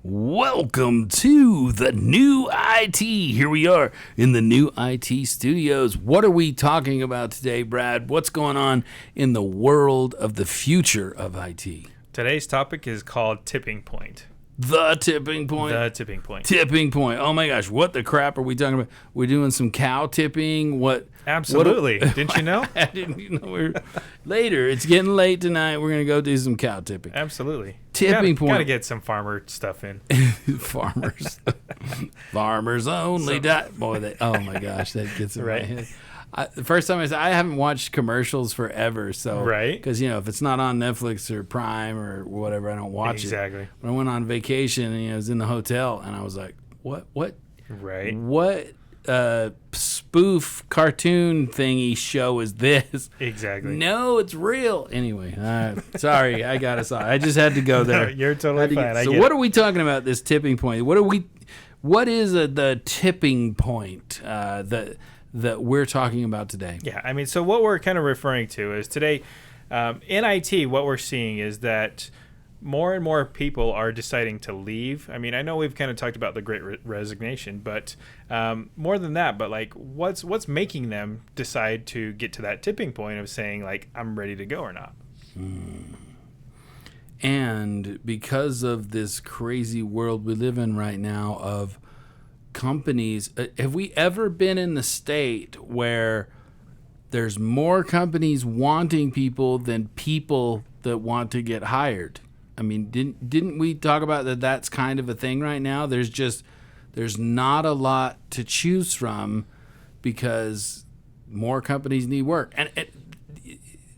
Welcome to the new IT. Here we are in the new IT studios. What are we talking about today, Brad? What's going on in the world of the future of IT? Today's topic is called tipping point. The tipping point? The tipping point. Tipping point. Oh my gosh, what the crap are we talking about? We're doing some cow tipping? What? Absolutely. Didn't you know? I didn't know. Later, it's getting late tonight. We're going to go do some cow tipping. Absolutely. Tipping point. Got to get some farmer stuff in. Farmers. Farmers only. Oh my gosh, that gets in my head. The first time I haven't watched commercials forever, so right, because if it's not on Netflix or Prime or whatever, I don't watch it. Exactly. When I went on vacation and I was in the hotel and I was like, what, right, what spoof cartoon thingy show is this? Exactly. No, it's real. Anyway, sorry, I got us off. I just had to go there. No, you're totally fine. So what are we talking about? This tipping point? What is the tipping point that we're talking about today? Yeah, I mean, so what we're kind of referring to is today in IT, what we're seeing is that more and more people are deciding to leave. I mean, I know we've kind of talked about the Great Resignation, but more than that, but like what's making them decide to get to that tipping point of saying like, I'm ready to go or not? And because of this crazy world we live in right now of companies, have we ever been in the state where there's more companies wanting people than people that want to get hired? I mean, didn't we talk about that? That's kind of a thing right now. There's not a lot to choose from because more companies need work. And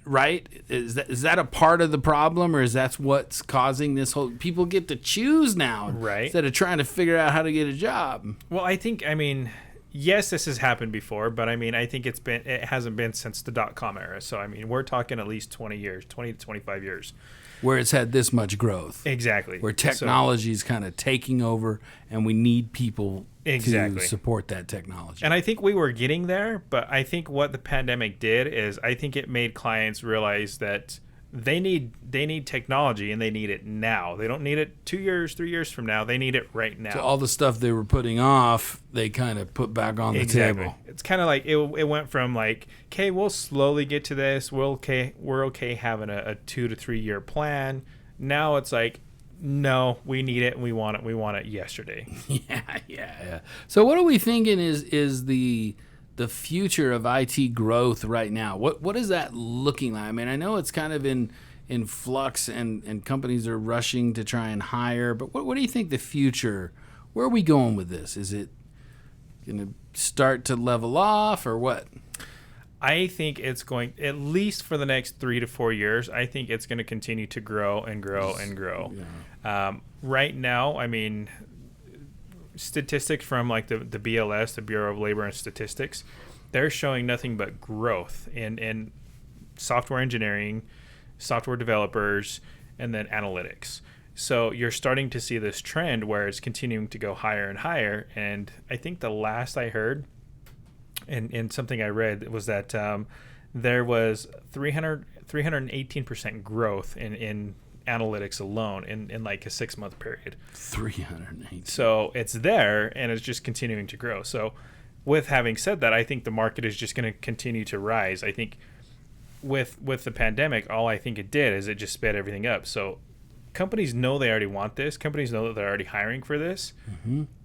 right? Is that a part of the problem, or is that what's causing this whole? People get to choose now, right? Instead of trying to figure out how to get a job. Well, I mean, yes, this has happened before, but I mean, I think it hasn't been since the .com era. So I mean, we're talking at least 20 to 25 years. Where it's had this much growth. Exactly. Where technology is kind of taking over, and we need people to support that technology. And I think we were getting there, but I think what the pandemic did is I think it made clients realize that they need technology, and they need it now. They don't need it 2 years, 3 years from now. They need it right now. So all the stuff they were putting off, they kind of put back on the table. It's kind of like it went from like, okay, we'll slowly get to this. We're okay having a 2 to 3 year plan. Now it's like, no, we need it and we want it yesterday. Yeah. So what are we thinking is the future of IT growth right now? What is that looking like? I mean, I know it's kind of in flux and companies are rushing to try and hire, but what do you think the future, where are we going with this? Is it going to start to level off or what? I think it's going, at least for the next 3 to 4 years, I think it's going to continue to grow and grow and grow. Yeah. Right now, I mean, statistics from like the BLS, the Bureau of Labor and Statistics, they're showing nothing but growth in software engineering, software developers, and then analytics. So you're starting to see this trend where it's continuing to go higher and higher. And I think the last I heard, and something I read, was that there was 318% growth in analytics alone in like a 6 month period. 318. So it's there, and it's just continuing to grow. So with having said that, I think the market is just going to continue to rise. I think with the pandemic, all I think it did is it just sped everything up. So companies know they already want this. Companies know that they're already hiring for this,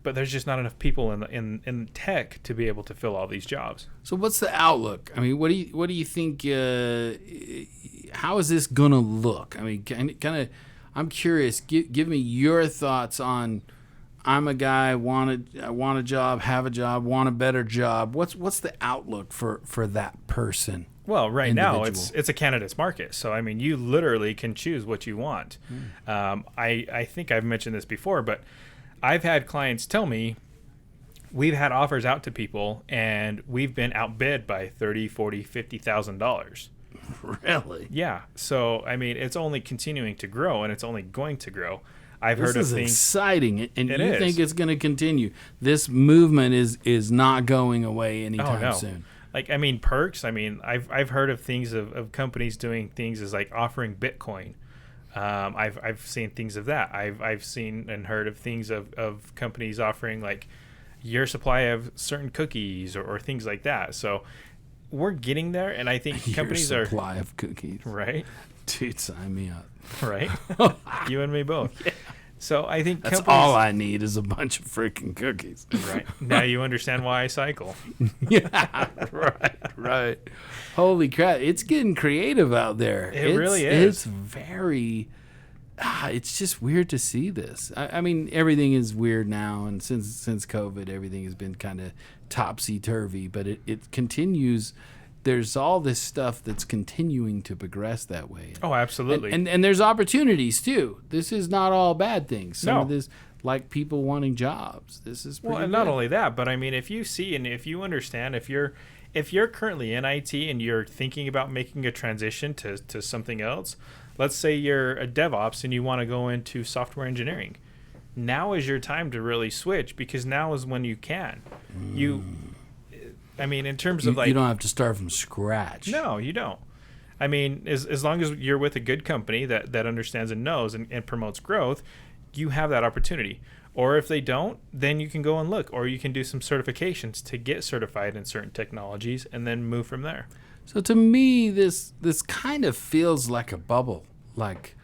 but there's just not enough people in tech to be able to fill all these jobs. So what's the outlook? I mean, what do you think? How is this gonna look? I mean, kind of. I'm curious. Give me your thoughts on. I'm a guy. I want a job. Have a job. Want a better job. What's the outlook for that person? Well, right now it's a candidate's market. So, I mean, you literally can choose what you want. I think I've mentioned this before, but I've had clients tell me we've had offers out to people and we've been outbid by $30,000, $40,000, $50,000. Really? Yeah. So, I mean, it's only continuing to grow, and it's only going to grow. I've heard of things. This is exciting, and you think it's going to continue. This movement is not going away anytime soon. Like, I mean, perks. I mean, I've heard of things of companies doing things as like offering Bitcoin I've seen things of that. I've seen and heard of things of companies offering like your supply of certain cookies or things like that. So we're getting there, and I think companies Your supply of cookies, right. Dude, sign me up. Right, you and me both. Yeah. So I think that's all I need is a bunch of freaking cookies. Right now, you understand why I cycle. Yeah, right. Holy crap! It's getting creative out there. It really is. It's very. It's just weird to see this. I mean, everything is weird now, and since COVID, everything has been kind of topsy turvy. But it continues. There's all this stuff that's continuing to progress that way. Oh, absolutely. And there's opportunities too. This is not all bad things. Some No. of this, like people wanting jobs. This is pretty Well, and good. not only that, but I mean, if you see and if you understand, if you're currently in IT and you're thinking about making a transition to something else, let's say you're a DevOps and you want to go into software engineering. Now is your time to really switch, because now is when you can. I mean, in terms of like... You don't have to start from scratch. No, you don't. I mean, as long as you're with a good company that understands and knows and promotes growth, you have that opportunity. Or if they don't, then you can go and look, or you can do some certifications to get certified in certain technologies and then move from there. So to me, this kind of feels like a bubble. Like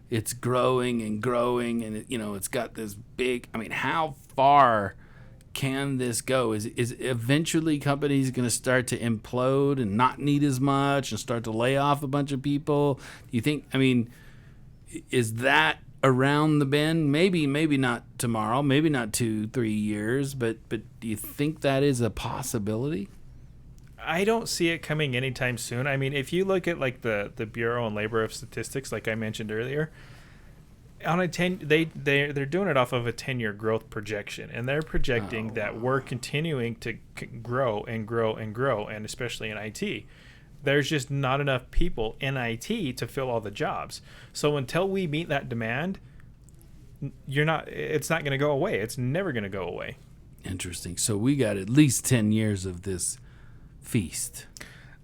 it's growing and growing, and it's got this big... I mean, how far can this go? Is eventually companies going to start to implode and not need as much and start to lay off a bunch of people? Do you think, I mean, is that around the bend? Maybe not tomorrow, maybe not 2-3 years, but do you think that is a possibility? I don't see it coming anytime soon. I mean, if you look at like the Bureau and Labor of Statistics, like I mentioned earlier, on a 10 they're doing it off of a 10-year growth projection, and they're projecting that we're continuing to grow and grow and grow, and especially in IT. There's just not enough people in IT to fill all the jobs. So until we meet that demand, it's not going to go away. It's never going to go away. Interesting. So we got at least 10 years of this feast.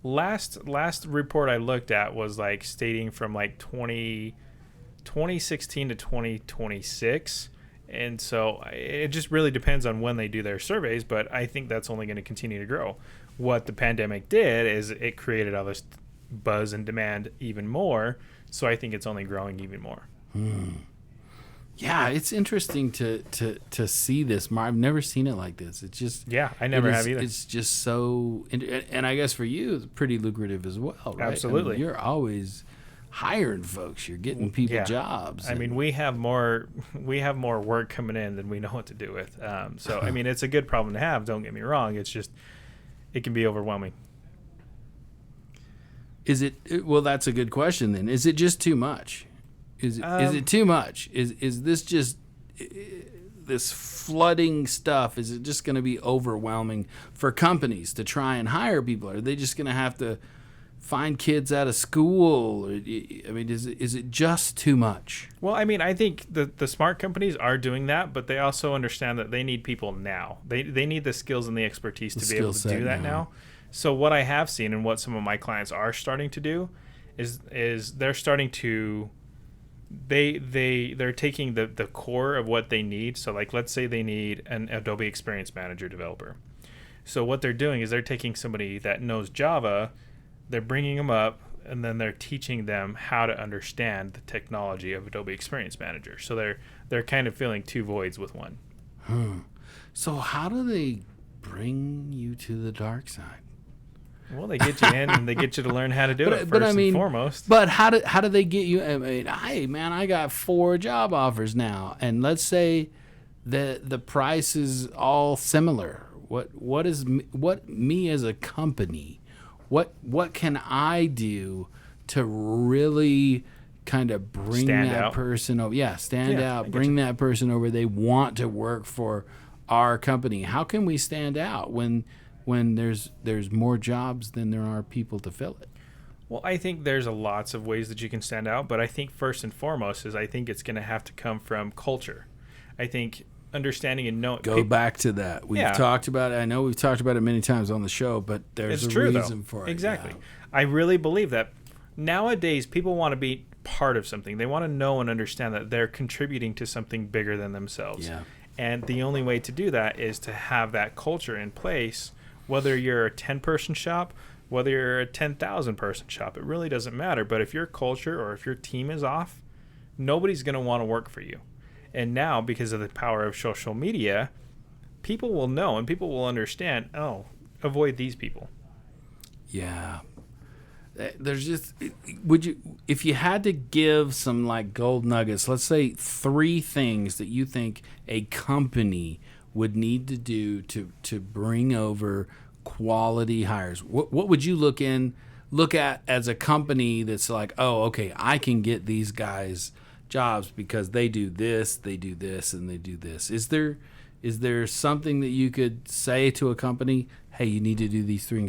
Last report I looked at was like stating from like 2016 to 2026, and so it just really depends on when they do their surveys, but I think that's only going to continue to grow. What the pandemic did is it created all this buzz and demand even more, so I think it's only growing even more. Yeah, it's interesting to see this. I've never seen it like this. It's just... Yeah, I never have either. It's just so... And I guess for you, it's pretty lucrative as well, right? Absolutely. I mean, you're always hiring folks. You're getting people jobs. I mean, we have more work coming in than we know what to do with. So, I mean, it's a good problem to have. Don't get me wrong. It's just, it can be overwhelming. Is it? Well, that's a good question then. Is it just too much? Is it too much? Is this just this flooding stuff? Is it just going to be overwhelming for companies to try and hire people? Are they just going to have to find kids out of school? I mean, is it just too much? Well, I mean, I think the smart companies are doing that, but they also understand that they need people now. They need the skills and the expertise to be able to do that now. So what I have seen and what some of my clients are starting to do is they're starting to they're taking the core of what they need. So like, let's say they need an Adobe Experience Manager developer. So what they're doing is they're taking somebody that knows Java, they're bringing them up, and then they're teaching them how to understand the technology of Adobe Experience Manager. So they're kind of filling two voids with one. So how do they bring you to the dark side? Well, they get you in and they get you to learn how to do it first and foremost. But how do they get you? I mean, hey man, I got 4 job offers now, and let's say the price is all similar. What me as a company? What can I do to really kind of bring that person over? Yeah, stand out, bring that person over. They want to work for our company. How can we stand out when there's more jobs than there are people to fill it? Well, I think there's lots of ways that you can stand out, but I think first and foremost is I think it's going to have to come from culture. I think understanding and knowing. Go back to that. We've talked about it. I know we've talked about it many times on the show, but there's a reason for it. Exactly. Yeah. I really believe that nowadays people want to be part of something. They want to know and understand that they're contributing to something bigger than themselves. Yeah. And the only way to do that is to have that culture in place, whether you're a 10-person shop, whether you're a 10,000-person shop. It really doesn't matter. But if your culture or if your team is off, nobody's going to want to work for you. And now, because of the power of social media, people will know and people will understand, oh, avoid these people. Yeah. There's just, if you had to give some like gold nuggets, let's say 3 things that you think a company would need to do to bring over quality hires, what would you look at as a company that's like, oh, okay, I can get these guys jobs because they do this, and they do this. Is there something that you could say to a company, hey, you need to do these 3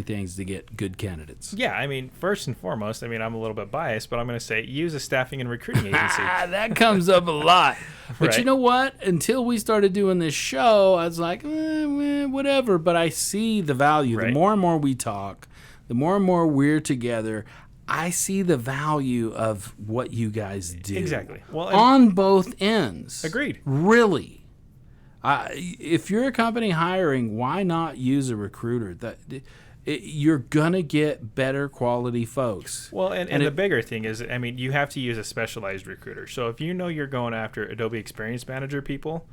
things to get good candidates? Yeah, I mean, first and foremost, I mean, I'm a little bit biased, but I'm going to say use a staffing and recruiting agency. That comes up a lot. But Right. You know what? Until we started doing this show, I was like, whatever. But I see the value. Right. The more and more we talk, the more and more we're together, I see the value of what you guys do. Exactly. Well, on both ends. Agreed. Really. If you're a company hiring, why not use a recruiter? You're going to get better quality folks. Well, and the bigger thing is, I mean, you have to use a specialized recruiter. So if you know you're going after Adobe Experience Manager people,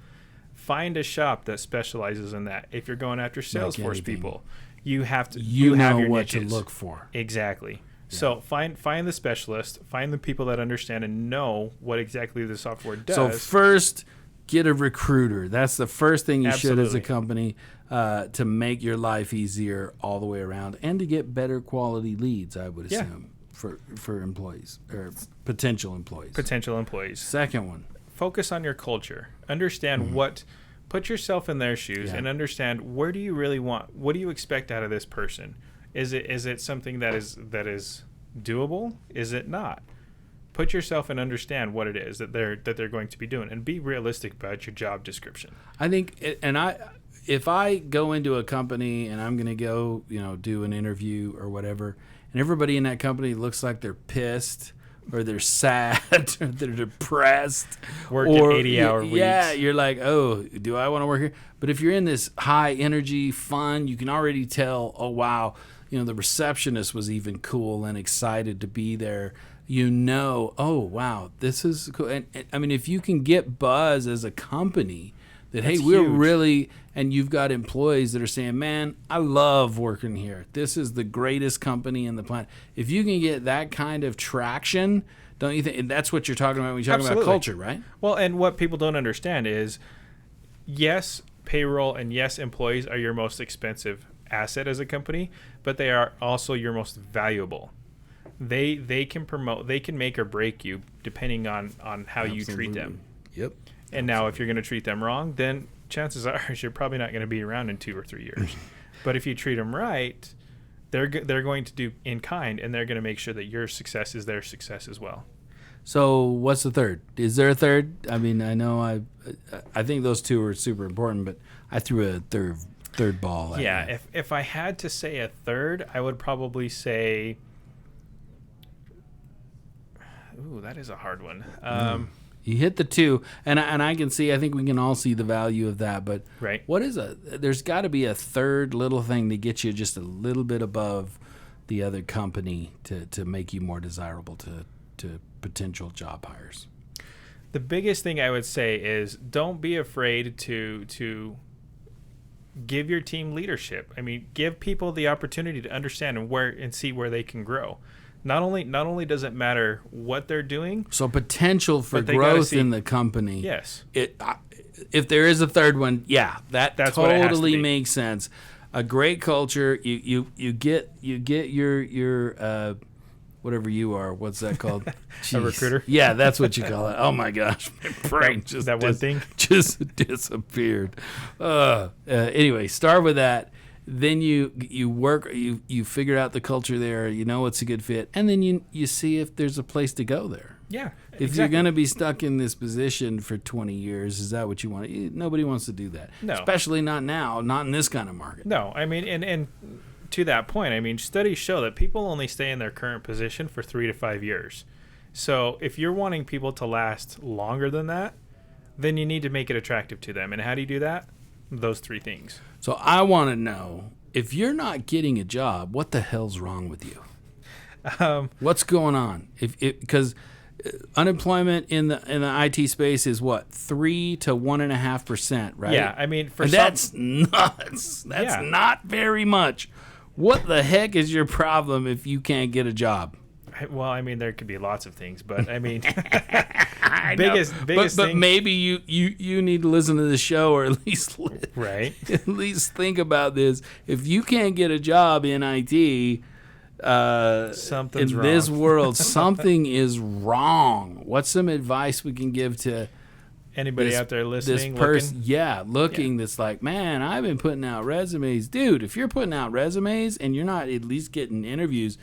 find a shop that specializes in that. If you're going after Salesforce people, you have to you have know your what niches. to look for. Exactly. Yeah. So find the specialist, find the people that understand and know what exactly the software does. So first, get a recruiter. That's the first thing you Absolutely. should as a company to make your life easier all the way around and to get better quality leads, I would assume, for employees or potential employees. Potential employees. Second one. Focus on your culture. Understand put yourself in their shoes and understand where do you really want, what do you expect out of this person? Is it something that is doable? Is it not? Put yourself and understand what it is that they're going to be doing, and be realistic about your job description. I think, if I go into a company and I'm going to go, do an interview or whatever, and everybody in that company looks like they're pissed or they're sad or they're depressed, Working 80-hour weeks. Yeah, you're like, oh, do I want to work here? But if you're in this high energy, fun, you can already tell, oh wow, the receptionist was even cool and excited to be there. Oh wow, this is cool. And I mean, if you can get buzz as a company that, That's hey, we're huge. really, and you've got employees that are saying, man, I love working here. This is the greatest company in the planet. If you can get that kind of traction, don't you think? And that's what you're talking about when you're talking about culture, right? Well, and what people don't understand is, yes, payroll and yes, employees are your most expensive asset as a company, but they are also your most valuable. They can make or break you depending on how you treat them. Yep. And now if you're going to treat them wrong, then chances are you're probably not going to be around in 2 or 3 years. But if you treat them right, they're going to do in kind, and they're going to make sure that your success is their success as well. So what's the third? Is there a third? I mean, I know I think those 2 are super important, but I threw a third ball at you. If I had to say a third, I would probably say, ooh, that is a hard one. You hit the 2, and I can see. I think we can all see the value of that. But Right. There's got to be a third little thing to get you just a little bit above the other company to make you more desirable to potential job hires. The biggest thing I would say is don't be afraid to give your team leadership. I mean, give people the opportunity to understand and see where they can grow. Not only does it matter what they're doing, So potential for But they gotta growth see- in the company. yes, If there is a third one, that's That's what it has to totally be. makes sense. A great culture, you get your whatever you are. What's that called? a Jeez. recruiter. Yeah, that's what you call it. Oh my gosh, my brain just that one thing? just disappeared. Anyway, start with that. Then you work, you figure out the culture there. You know it's a good fit, and then you see if there's a place to go there. Yeah. If you're going to be stuck in this position for 20 years, is that what you want? Nobody wants to do that. No. Especially not now, not in this kind of market. No, I mean, and to that point, I mean, studies show that people only stay in their current position for 3 to 5 years. So if you're wanting people to last longer than that, then you need to make it attractive to them. And how do you do that? Those 3 things. So I want to know, if you're not getting a job, what the hell's wrong with you? What's going on? Because unemployment in the IT space is what, 3 to 1.5%, right? Yeah, I mean, that's nuts. That's not very much. What the heck is your problem if you can't get a job? Well, I mean, there could be lots of things, but I mean, biggest thing. But maybe you need to listen to the show, or at least right. At least think about this. If you can't get a job in IT, something's in wrong. This world, something is wrong. What's some advice we can give to anybody out there listening? This person, looking. That's like, man, I've been putting out resumes, dude. If you're putting out resumes and you're not at least getting interviews,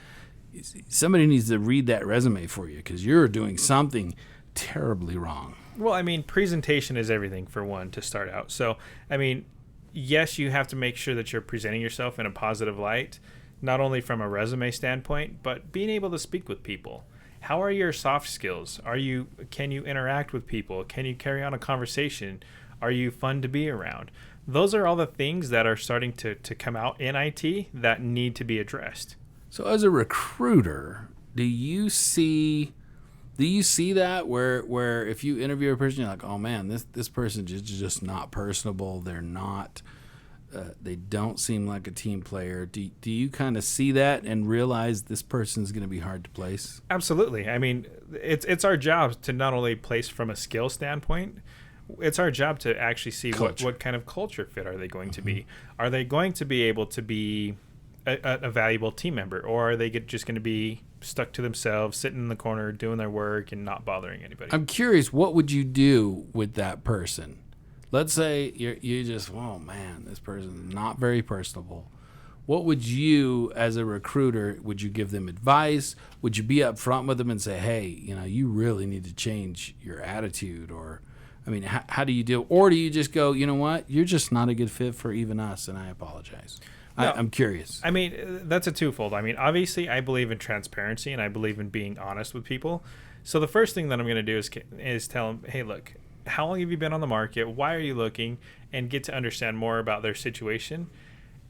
somebody needs to read that resume for you, because you're doing something terribly wrong. Well, I mean, presentation is everything for one to start out. So, I mean, yes, you have to make sure that you're presenting yourself in a positive light, not only from a resume standpoint, but being able to speak with people. How are your soft skills? Can you interact with people? Can you carry on a conversation? Are you fun to be around? Those are all the things that are starting to come out in IT that need to be addressed. So as a recruiter, do you see that where if you interview a person, you're like, oh man, this person is just not personable. They're not. They don't seem like a team player. Do you kind of see that and realize this person is going to be hard to place? Absolutely. I mean, it's our job to not only place from a skill standpoint. It's our job to actually see what kind of culture fit are they going to be. Are they going to be able to be a valuable team member, or are they just going to be stuck to themselves, sitting in the corner, doing their work and not bothering anybody? I'm curious, what would you do with that person? Let's say you just, oh man, this person is not very personable. What would you, as a recruiter, would you give them advice? Would you be up front with them and say, hey, you really need to change your attitude? Or, I mean, how do you deal? Or do you just go, you know what, you're just not a good fit for even us, and I apologize? No, I'm curious. I mean, that's a twofold. I mean, obviously, I believe in transparency, and I believe in being honest with people. So the first thing that I'm going to do is tell them, hey, look, how long have you been on the market? Why are you looking? And get to understand more about their situation.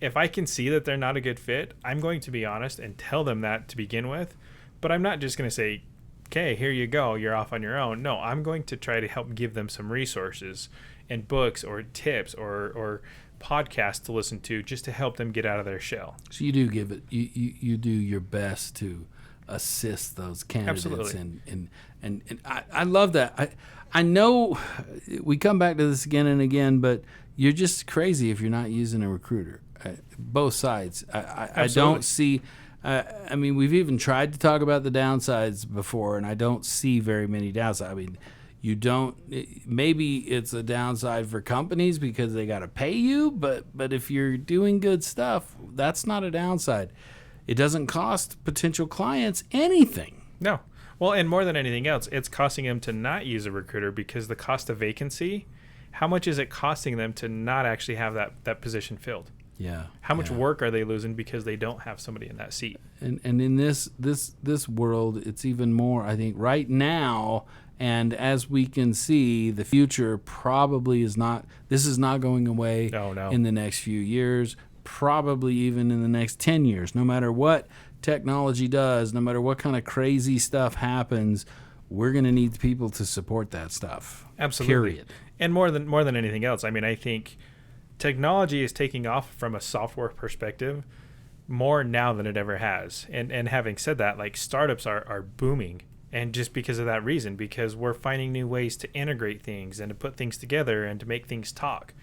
If I can see that they're not a good fit, I'm going to be honest and tell them that to begin with. But I'm not just going to say, okay, here you go, you're off on your own. No, I'm going to try to help give them some resources and books or tips or podcasts to listen to, just to help them get out of their shell. So you do give it, you do your best to assist those candidates. Absolutely. And I love that. I know we come back to this again and again, but you're just crazy if you're not using a recruiter. Both sides. I don't see. I mean, we've even tried to talk about the downsides before, and I don't see very many downsides. I mean, you don't. Maybe it's a downside for companies because they got to pay you, but if you're doing good stuff, that's not a downside. It doesn't cost potential clients anything. No. Well, and more than anything else, it's costing them to not use a recruiter because the cost of vacancy, how much is it costing them to not actually have that position filled? Yeah. How much work are they losing because they don't have somebody in that seat? And in this world, it's even more, I think, right now, and as we can see, the future probably is not, this is not going away in the next few years, probably even in the next 10 years. No matter what technology does, no matter what kind of crazy stuff happens, we're going to need people to support that stuff. Absolutely. Period. And more than anything else, I mean, I think technology is taking off from a software perspective more now than it ever has. And having said that, like, startups are booming, and just because of that reason, because we're finding new ways to integrate things and to put things together and to make things talk.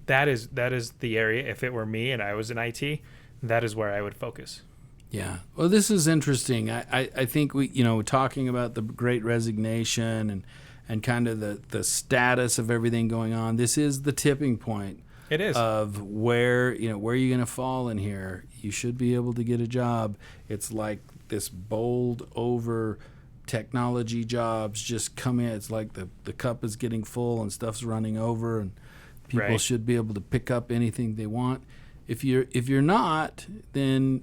That is the area. If it were me and I was in IT, that is where I would focus. Yeah. Well, this is interesting. I think we, talking about the Great Resignation and kind of the status of everything going on, this is the tipping point. It is. Of where you're going to fall in here. You should be able to get a job. It's like this bowled over technology jobs just come in. It's like the cup is getting full and stuff's running over, and people should be able to pick up anything they want. If you're not, then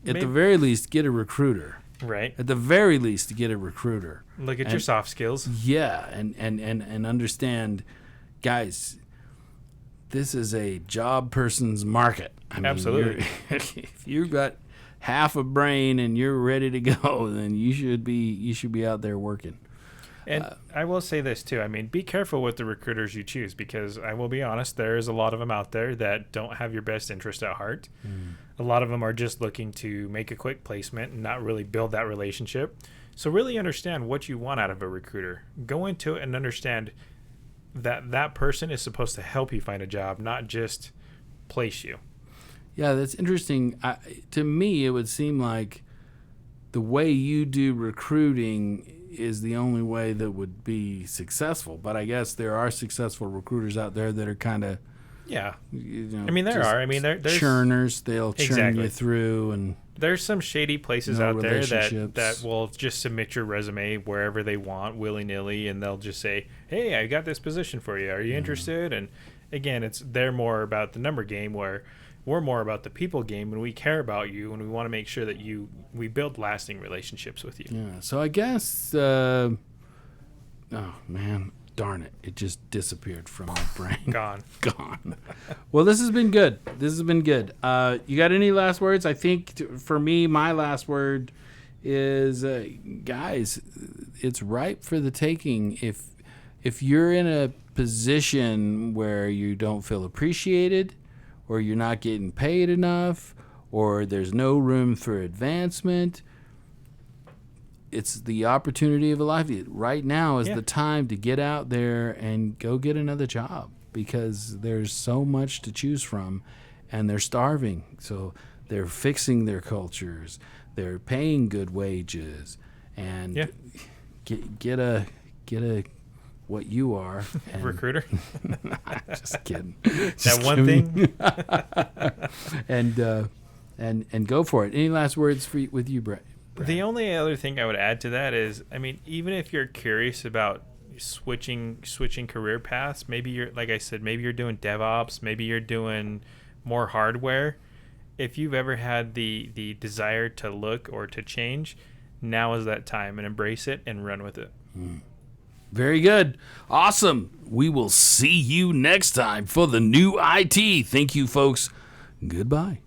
at Maybe. the very least get a recruiter. Right. At the very least, to get a recruiter. Look at your soft skills. Yeah, and understand, guys, this is a job person's market. I mean, Absolutely. If you've got half a brain and you're ready to go, then you should be out there working. And I will say this too. I mean, be careful with the recruiters you choose, because I will be honest, there is a lot of them out there that don't have your best interest at heart. A lot of them are just looking to make a quick placement and not really build that relationship. So really understand what you want out of a recruiter. Go into it and understand that that person is supposed to help you find a job, not just place you. Yeah, that's interesting. To me, it would seem like the way you do recruiting is the only way that would be successful. But I guess there are successful recruiters out there that are kind of, Yeah. you know, I mean, there just are. I mean, there's churners. They'll churn Exactly. you through, and there's some shady places No out there relationships. that will just submit your resume wherever they want, willy-nilly, and they'll just say, hey, I got this position for you. Are you interested? And again, they're more about the number game, where we're more about the people game, and we care about you, and we want to make sure that we build lasting relationships with you. yeah. So I guess, oh man, darn it, it just disappeared from my brain. Gone. Gone. Well, this has been good. You got any last words? I think for me, my last word is, guys, it's ripe for the taking. If you're in a position where you don't feel appreciated, or you're not getting paid enough, or there's no room for advancement, it's the opportunity of a lifetime. Right now is the time to get out there and go get another job, because there's so much to choose from, and they're starving. So they're fixing their cultures, they're paying good wages, and get a what you are. And Recruiter. just kidding. That one thing. and go for it. Any last words with you, Brett? The only other thing I would add to that is, I mean, even if you're curious about switching career paths, maybe you're, like I said, maybe you're doing DevOps, maybe you're doing more hardware. If you've ever had the desire to look or to change, now is that time, and embrace it and run with it. Very good. Awesome. We will see you next time for the new IT. Thank you, folks. Goodbye.